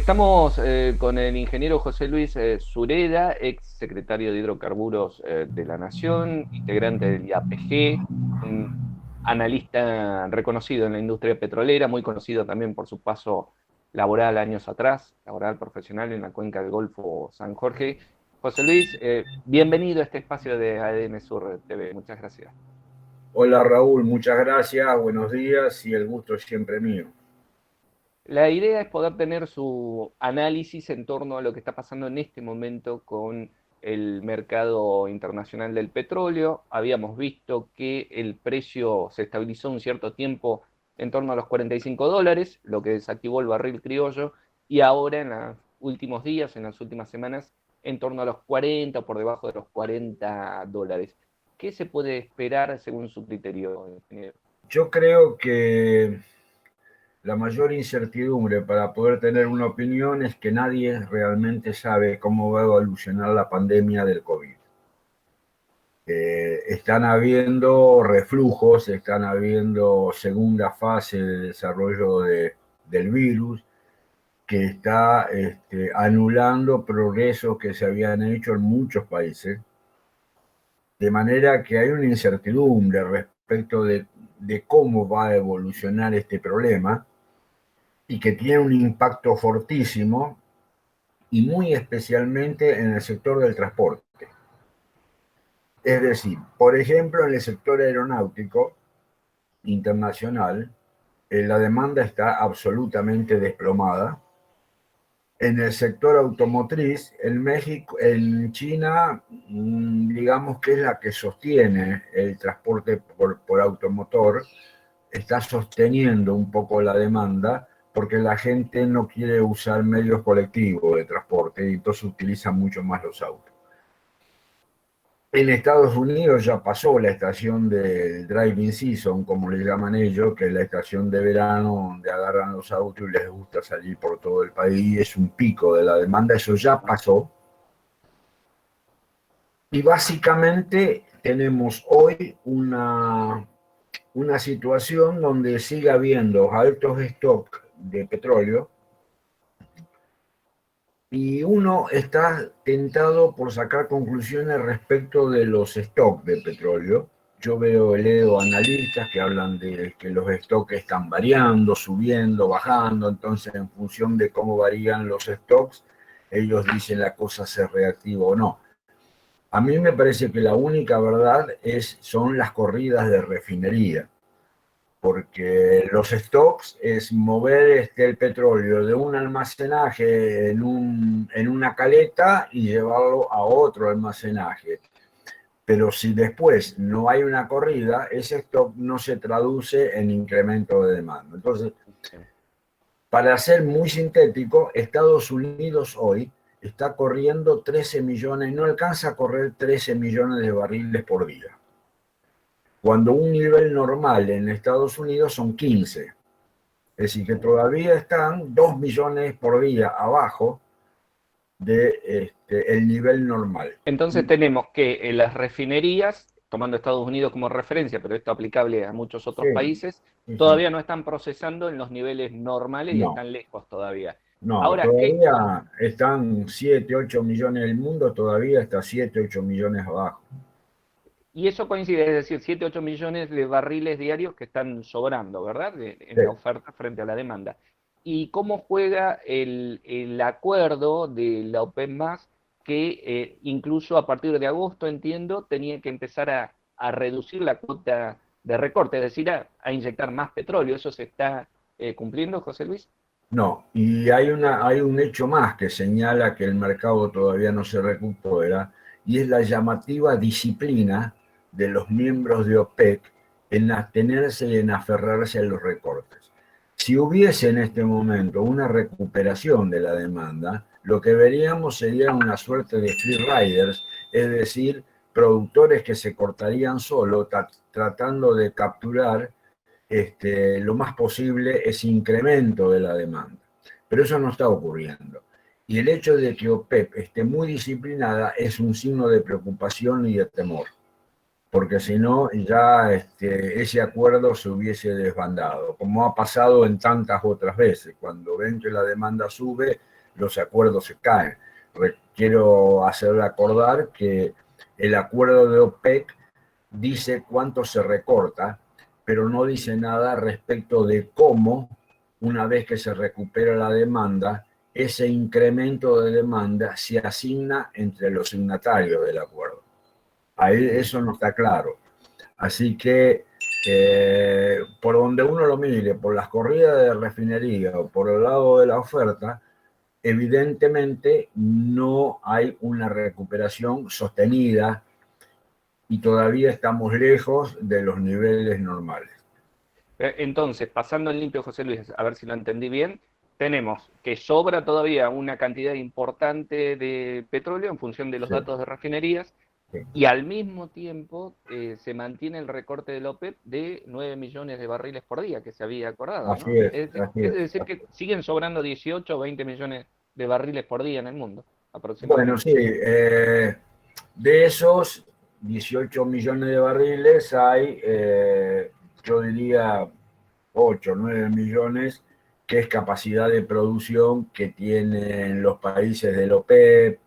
Estamos con el ingeniero José Luis Sureda, ex secretario de Hidrocarburos de la Nación, integrante del IAPG, un analista reconocido en la industria petrolera, muy conocido también por su paso laboral años atrás, laboral profesional en la cuenca del Golfo San Jorge. José Luis, bienvenido a este espacio de ADN Sur TV. Muchas gracias. Hola Raúl, muchas gracias, buenos días y el gusto es siempre mío. La idea es poder tener su análisis en torno a lo que está pasando en este momento con el mercado internacional del petróleo. Habíamos visto que el precio se estabilizó un cierto tiempo en torno a los $45, lo que desactivó el barril criollo, y ahora en los últimos días, en las últimas semanas, en torno a los 40 o por debajo de los $40. ¿Qué se puede esperar según su criterio, ingeniero? Yo creo que la mayor incertidumbre para poder tener una opinión es que nadie realmente sabe cómo va a evolucionar la pandemia del COVID. Están habiendo reflujos, están habiendo segunda fase de desarrollo del virus que está anulando progresos que se habían hecho en muchos países. De manera que hay una incertidumbre respecto de cómo va a evolucionar este problema y que tiene un impacto fortísimo y muy especialmente en el sector del transporte. Es decir, por ejemplo, en el sector aeronáutico internacional, la demanda está absolutamente desplomada. En el sector automotriz, en China, digamos que es la que sostiene el transporte por automotor, está sosteniendo un poco la demanda porque la gente no quiere usar medios colectivos de transporte y entonces utiliza mucho más los autos. En Estados Unidos ya pasó la estación del driving season, como le llaman ellos, que es la estación de verano donde agarran los autos y les gusta salir por todo el país. Es un pico de la demanda, eso ya pasó. Y básicamente tenemos hoy una situación donde sigue habiendo altos stocks de petróleo y uno está tentado por sacar conclusiones respecto de los stocks de petróleo. Yo leo analistas que hablan de que los stocks están variando, subiendo, bajando, entonces en función de cómo varían los stocks, ellos dicen la cosa se reactiva o no. A mí me parece que la única verdad son las corridas de refinería, porque los stocks es mover el petróleo de un almacenaje en una caleta y llevarlo a otro almacenaje. Pero si después no hay una corrida, ese stock no se traduce en incremento de demanda. Entonces, para ser muy sintético, Estados Unidos hoy está corriendo 13 millones, no alcanza a correr 13 millones de barriles por día, cuando un nivel normal en Estados Unidos son 15. Es decir, que todavía están 2 millones por día abajo de el nivel normal. Entonces tenemos que en las refinerías, tomando Estados Unidos como referencia, pero esto aplicable a muchos otros Sí, países, sí, sí. todavía no están procesando en los niveles normales y No, están lejos todavía. no, Ahora, todavía están 7, 8 millones, el mundo todavía está 7, 8 millones abajo. y eso coincide, es decir, 7, 8 millones de barriles diarios que están sobrando, ¿verdad? Sí. En la oferta frente a la demanda. ¿Y cómo juega el acuerdo de la OPEP más que incluso a partir de agosto, entiendo, tenía que empezar a reducir la cuota de recorte, es decir, a inyectar más petróleo? ¿Eso se está cumpliendo, José Luis? No, y hay un hecho más que señala que el mercado todavía no se recupera, y es la llamativa disciplina de los miembros de OPEC en abstenerse y en aferrarse a los recortes. Si hubiese en este momento una recuperación de la demanda, lo que veríamos sería una suerte de free riders, es decir, productores que se cortarían solo tratando de capturar lo más posible ese incremento de la demanda. Pero eso no está ocurriendo. Y el hecho de que OPEP esté muy disciplinada es un signo de preocupación y de temor, porque si no, ya ese acuerdo se hubiese desbandado, como ha pasado en tantas otras veces. Cuando ven que la demanda sube, los acuerdos se caen. Quiero hacer acordar que el acuerdo de OPEC dice cuánto se recorta, pero no dice nada respecto de cómo, una vez que se recupera la demanda, ese incremento de demanda se asigna entre los signatarios del acuerdo. Ahí eso no está claro. Así que por donde uno lo mire, por las corridas de refinería o por el lado de la oferta, evidentemente no hay una recuperación sostenida y todavía estamos lejos de los niveles normales. Entonces, pasando en limpio, José Luis, a ver si lo entendí bien, tenemos que sobra todavía una cantidad importante de petróleo en función de los Sí, datos de refinerías sí. y al mismo tiempo se mantiene el recorte del OPEP de 9 millones de barriles por día que se había acordado, Así ¿no? es, así Es es. decir, que siguen sobrando 18 o 20 millones de barriles por día en el mundo, Bueno, aproximadamente. sí, de esos 18 millones de barriles hay, yo diría, 8, 9 millones, que es capacidad de producción que tienen los países del OPEP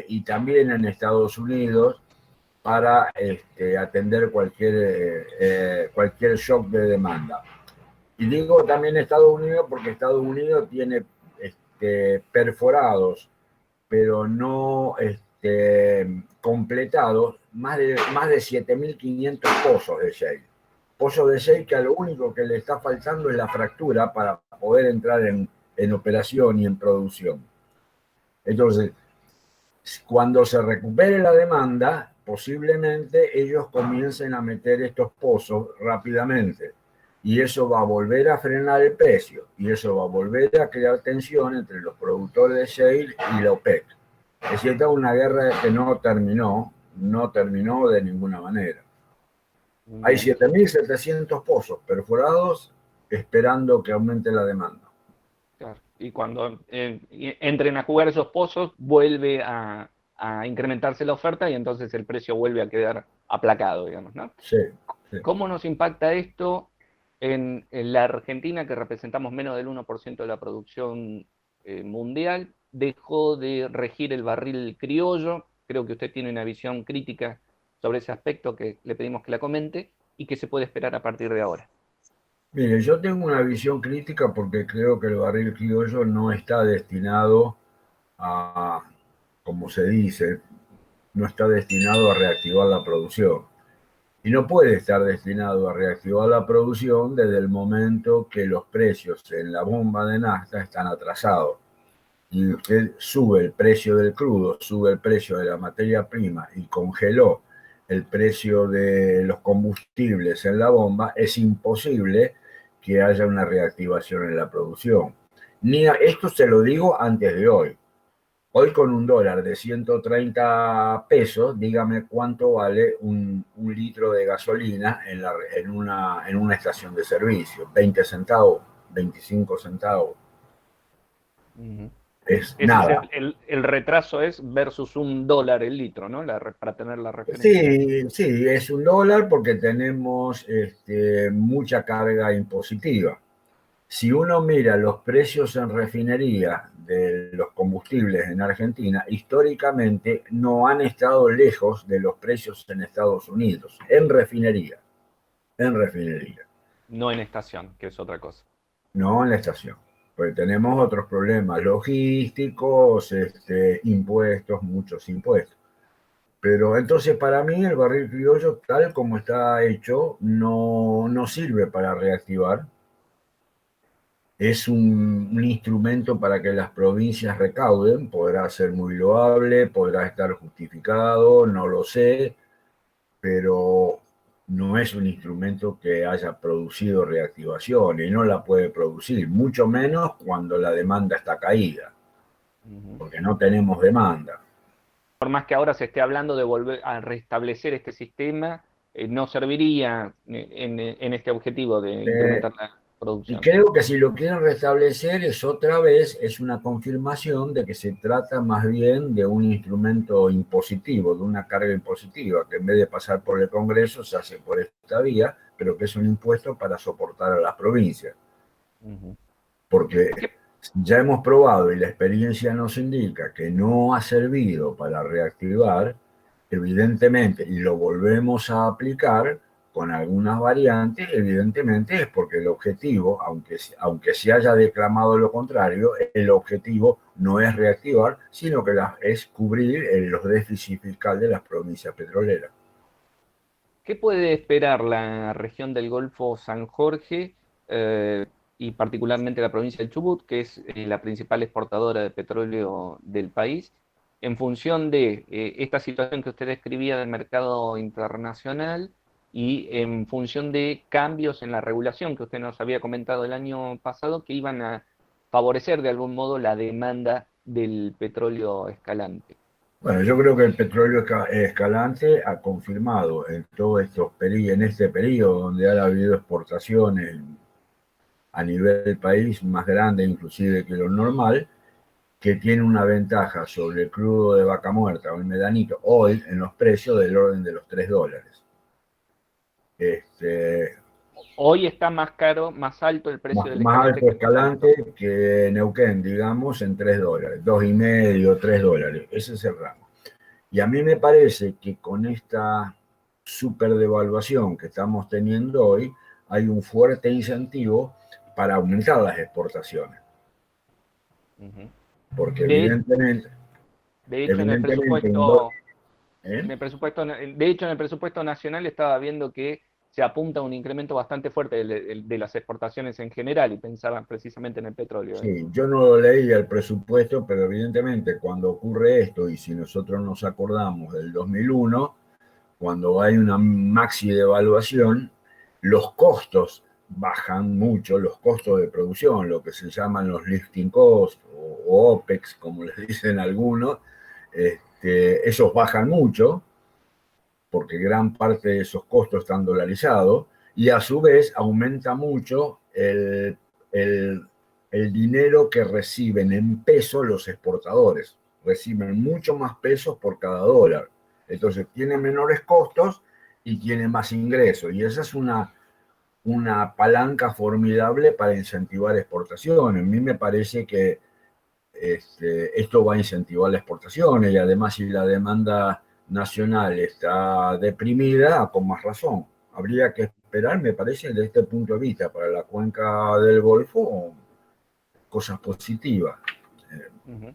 y también en Estados Unidos para atender cualquier shock de demanda. Y digo también Estados Unidos porque Estados Unidos tiene perforados pero no completados, más de 7.500 pozos de shale. Pozos de shale que a lo único que le está faltando es la fractura para poder entrar en operación y en producción. Entonces, cuando se recupere la demanda, posiblemente ellos comiencen a meter estos pozos rápidamente. Y eso va a volver a frenar el precio. Y eso va a volver a crear tensión entre los productores de shale y la OPEC. Es cierto, una guerra que no terminó de ninguna manera. Hay Bien. 7.700 pozos perforados esperando que aumente la demanda. Claro. Y cuando entren a jugar esos pozos, vuelve a incrementarse la oferta y entonces el precio vuelve a quedar aplacado, digamos, ¿no? Sí, sí. ¿Cómo nos impacta esto en la Argentina, que representamos menos del 1% de la producción mundial? Dejó de regir el barril criollo. Creo que usted tiene una visión crítica sobre ese aspecto que le pedimos que la comente y que se puede esperar a partir de ahora. Mire, yo tengo una visión crítica porque creo que el barril criollo no está destinado a, como se dice, no está destinado a reactivar la producción. Y no puede estar destinado a reactivar la producción desde el momento que los precios en la bomba de nafta están atrasados. Y usted sube el precio del crudo, sube el precio de la materia prima y congeló el precio de los combustibles en la bomba, es imposible que haya una reactivación en la producción. Esto se lo digo antes de hoy. Hoy con un dólar de 130 pesos, dígame cuánto vale un litro de gasolina en una estación de servicio. 20 centavos, 25 centavos. Ujú. Es Ese es nada. el retraso es versus $1 el litro, ¿no? Para tener la referencia. Sí, sí, es un dólar porque tenemos mucha carga impositiva. Si uno mira los precios en refinería de los combustibles en Argentina, históricamente no han estado lejos de los precios en Estados Unidos, en refinería, No en estación, que es otra cosa. no en la estación. Porque tenemos otros problemas logísticos, impuestos, muchos impuestos. Pero entonces para mí el barril criollo, tal como está hecho, no sirve para reactivar. Es un instrumento para que las provincias recauden, podrá ser muy loable, podrá estar justificado, no lo sé, pero no es un instrumento que haya producido reactivación y no la puede producir, mucho menos cuando la demanda está caída, Ujú. porque no tenemos demanda. Por más que ahora se esté hablando de volver a restablecer este sistema, no serviría en este objetivo de Eh, incrementar la Y producción. creo que si lo quieren restablecer es otra vez, es una confirmación de que se trata más bien de un instrumento impositivo, de una carga impositiva, que en vez de pasar por el Congreso se hace por esta vía, pero que es un impuesto para soportar a las provincias. Ujú. Porque ¿Qué? ya hemos probado y la experiencia nos indica que no ha servido para reactivar, evidentemente, y lo volvemos a aplicar con algunas variantes, evidentemente es porque el objetivo, aunque se haya declamado lo contrario, el objetivo no es reactivar, sino que es cubrir los déficits fiscales de las provincias petroleras. ¿Qué puede esperar la región del Golfo San Jorge eh, y particularmente la provincia del Chubut, que es la principal exportadora de petróleo del país, en función de esta situación que usted describía del mercado internacional y en función de cambios en la regulación que usted nos había comentado el año pasado que iban a favorecer de algún modo la demanda del petróleo escalante? Bueno, yo creo que el petróleo escalante ha confirmado en todos estos en este periodo donde ha habido exportaciones a nivel del país más grande inclusive que lo normal, que tiene una ventaja sobre el crudo de vaca muerta o el medanito hoy en los precios del orden de los $3. Este, Hoy está más caro, más alto el precio del más escalante alto que en otro momento. escalante que Neuquén, digamos, en $3, 2,5, $3. Ese es el rango. Y a mí me parece que con esta superdevaluación que estamos teniendo hoy, hay un fuerte incentivo para aumentar las exportaciones. Ujú. Porque De, evidentemente, de hecho, evidentemente, ¿eh? de hecho, en el presupuesto nacional estaba viendo que se apunta a un incremento bastante fuerte de las exportaciones en general y pensaban precisamente en el petróleo, ¿eh? Sí, yo no lo leí el presupuesto, pero evidentemente cuando ocurre esto, y si nosotros nos acordamos del 2001, cuando hay una maxi devaluación, los costos bajan mucho, los costos de producción, lo que se llaman los lifting costs o OPEX, como les dicen algunos, esos bajan mucho porque gran parte de esos costos están dolarizados y a su vez aumenta mucho el, el dinero que reciben en pesos los exportadores. Reciben mucho más pesos por cada dólar. Entonces tiene menores costos y tiene más ingresos. Y esa es una palanca formidable para incentivar exportaciones. A mí me parece que esto va a incentivar las exportaciones y además si la demanda nacional está deprimida, con más razón. Habría que esperar, me parece, desde este punto de vista, para la cuenca del Golfo, cosas positivas. Ujú.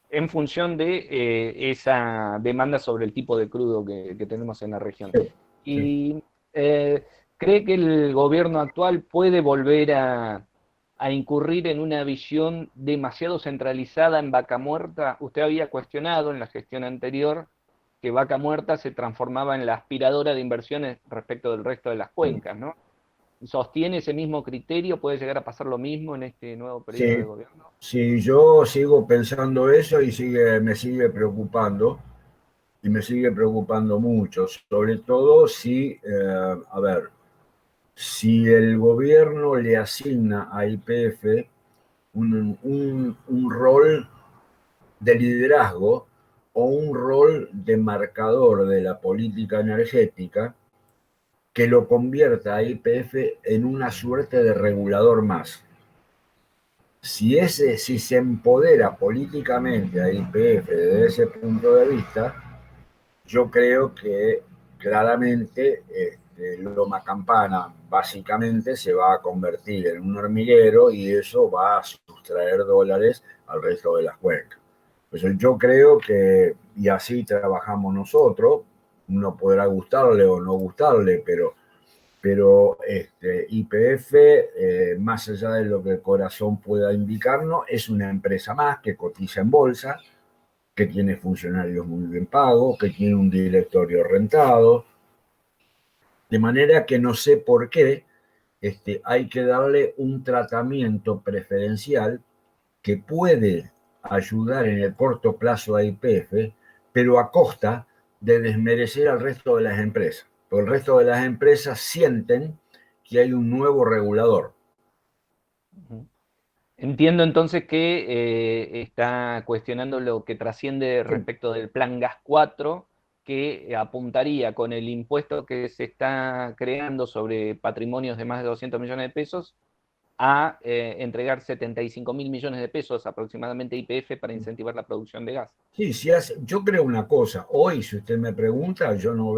En función de esa demanda sobre el tipo de crudo que tenemos en la región. Sí, sí. ¿Y cree que el gobierno actual puede volver a incurrir en una visión demasiado centralizada en Vaca Muerta? Usted había cuestionado en la gestión anterior que Vaca Muerta se transformaba en la aspiradora de inversiones respecto del resto de las cuencas, ¿no? ¿Sostiene ese mismo criterio? ¿Puede llegar a pasar lo mismo en este nuevo periodo de Sí, gobierno? sí, yo sigo pensando eso y me sigue preocupando y me sigue preocupando mucho, sobre todo si, a ver, si el gobierno le asigna a YPF un rol de liderazgo o un rol de marcador de la política energética que lo convierta a YPF en una suerte de regulador más. Si se empodera políticamente a YPF desde ese punto de vista, yo creo que claramente Loma Campana básicamente se va a convertir en un hormiguero y eso va a sustraer dólares al resto de las cuencas. Pues yo creo que, y así trabajamos nosotros, uno podrá gustarle o no gustarle, pero YPF, más allá de lo que el corazón pueda indicarnos, es una empresa más que cotiza en bolsa, que tiene funcionarios muy bien pagos, que tiene un directorio rentado, de manera que no sé por qué hay que darle un tratamiento preferencial que puede ayudar en el corto plazo a YPF, pero a costa de desmerecer al resto de las empresas. Porque el resto de las empresas sienten que hay un nuevo regulador. Ujú. Entiendo entonces que está cuestionando lo que trasciende Sí, respecto del Plan Gas 4, que apuntaría con el impuesto que se está creando sobre patrimonios de más de 200 millones de pesos, a entregar 75.000 millones de pesos aproximadamente a YPF para incentivar la producción de gas. Sí, yo creo una cosa, hoy si usted me pregunta, yo no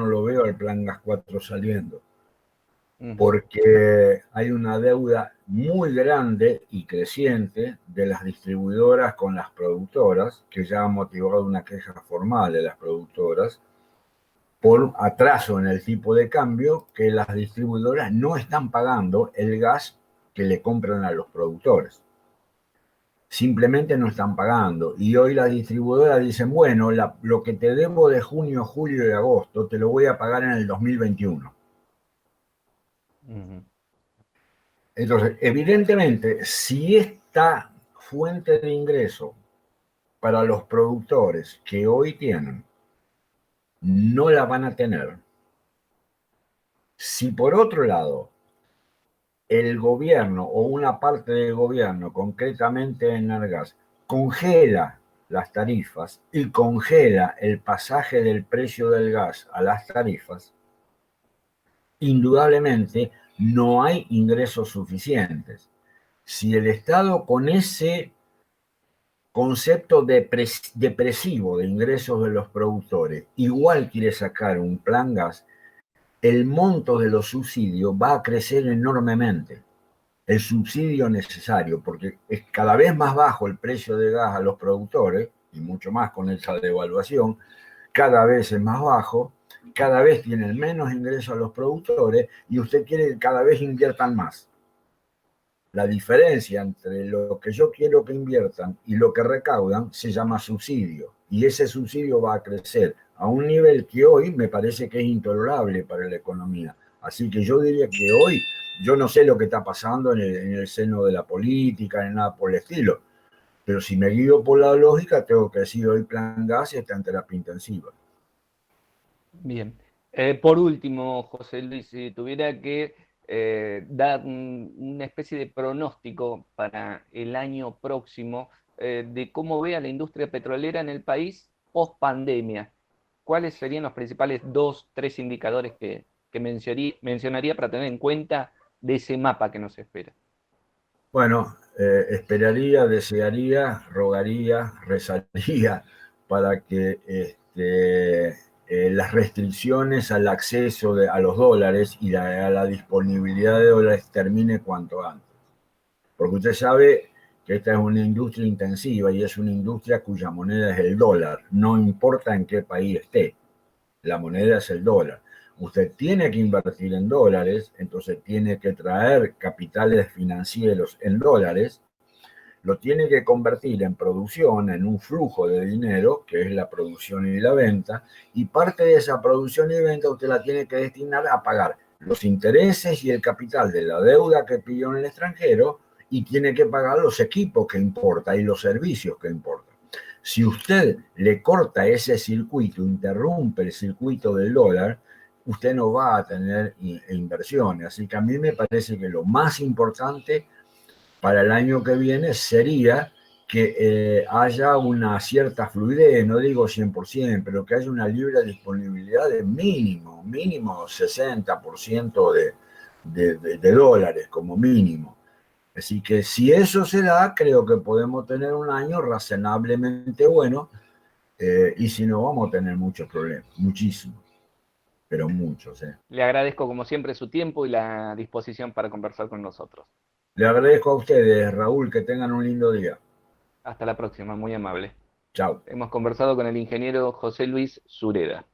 lo veo al Plan Gas 4 saliendo, porque hay una deuda muy grande y creciente de las distribuidoras con las productoras, que ya ha motivado una queja formal de las productoras, por atraso en el tipo de cambio, que las distribuidoras no están pagando el gas que le compran a los productores. Simplemente no están pagando. Y hoy las distribuidoras dicen, bueno, lo que te debo de junio, julio y agosto, te lo voy a pagar en el 2021. Entonces, evidentemente, si esta fuente de ingreso para los productores que hoy tienen no la van a tener, si por otro lado el gobierno o una parte del gobierno, concretamente Enargas, congela las tarifas y congela el pasaje del precio del gas a las tarifas, indudablemente no hay ingresos suficientes. Si el Estado con ese concepto depresivo de ingresos de los productores igual quiere sacar un plan gas, el monto de los subsidios va a crecer enormemente. El subsidio necesario, porque es cada vez más bajo el precio de gas a los productores, y mucho más con esa devaluación, cada vez es más bajo, cada vez tienen menos ingresos a los productores y usted quiere que cada vez inviertan más. La diferencia entre lo que yo quiero que inviertan y lo que recaudan se llama subsidio, y ese subsidio va a crecer a un nivel que hoy me parece que es intolerable para la economía. Así que yo diría que hoy, yo no sé lo que está pasando en el seno de la política, ni nada por el estilo, pero si me guío por la lógica, tengo que decir hoy Plan Gas está en terapia intensiva. Bien. Por último, José Luis, si tuviera que dar una especie de pronóstico para el año próximo de cómo ve a la industria petrolera en el país post pandemia, ¿cuáles serían los principales dos, tres indicadores que mencionaría para tener en cuenta de ese mapa que nos espera? Bueno, esperaría, desearía, rogaría, rezaría para que las restricciones al acceso a los dólares y a la disponibilidad de dólares termine cuanto antes. Porque usted sabe que esta es una industria intensiva y es una industria cuya moneda es el dólar. No importa en qué país esté, la moneda es el dólar. Usted tiene que invertir en dólares, entonces tiene que traer capitales financieros en dólares, lo tiene que convertir en producción, en un flujo de dinero, que es la producción y la venta, y parte de esa producción y venta usted la tiene que destinar a pagar los intereses y el capital de la deuda que pidió en el extranjero y tiene que pagar los equipos que importa y los servicios que importa. Si usted le corta ese circuito, interrumpe el circuito del dólar, usted no va a tener inversiones. Así que a mí me parece que lo más importante para el año que viene sería que haya una cierta fluidez, no digo 100%, pero que haya una libre disponibilidad de mínimo 60% de dólares como mínimo. Así que si eso se da, creo que podemos tener un año razonablemente bueno, y si no, vamos a tener muchos problemas, muchísimos, pero muchos. Le agradezco como siempre su tiempo y la disposición para conversar con nosotros. Le agradezco a ustedes, Raúl, que tengan un lindo día. Hasta la próxima, muy amable. Chao. Hemos conversado con el ingeniero José Luis Sureda.